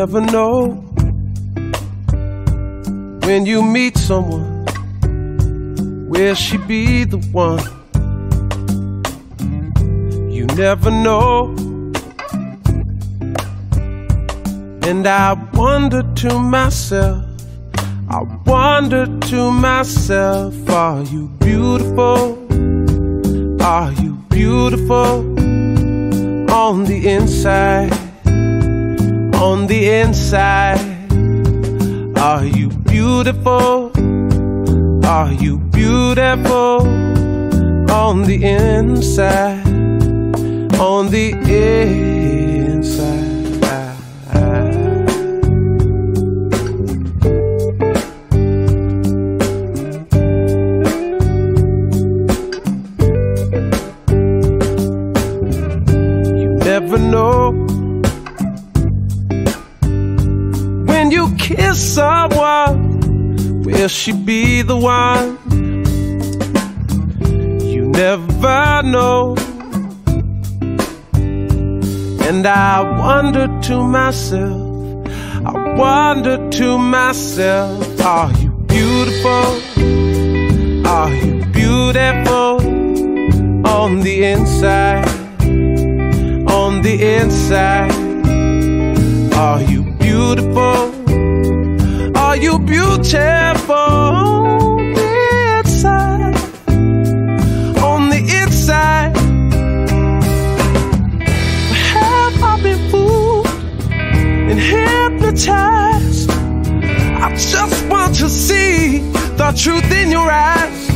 never know when you meet someone, will she be the one? You never know. And I wonder to myself, are you beautiful? Are you beautiful on the inside? On the inside, are you beautiful? Are you beautiful on the inside? On the inside. Never know when you kiss someone, will she be the one? You never know. And I wonder to myself, are you beautiful? Are you beautiful on the inside? On the inside, are you beautiful? Are you beautiful on the inside? On the inside. Have I been fooled and hypnotized? I just want to see the truth in your eyes.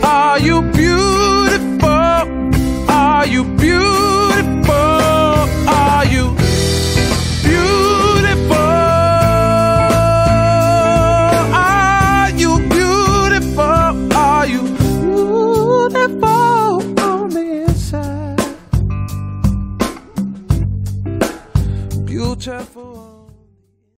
Are you beautiful?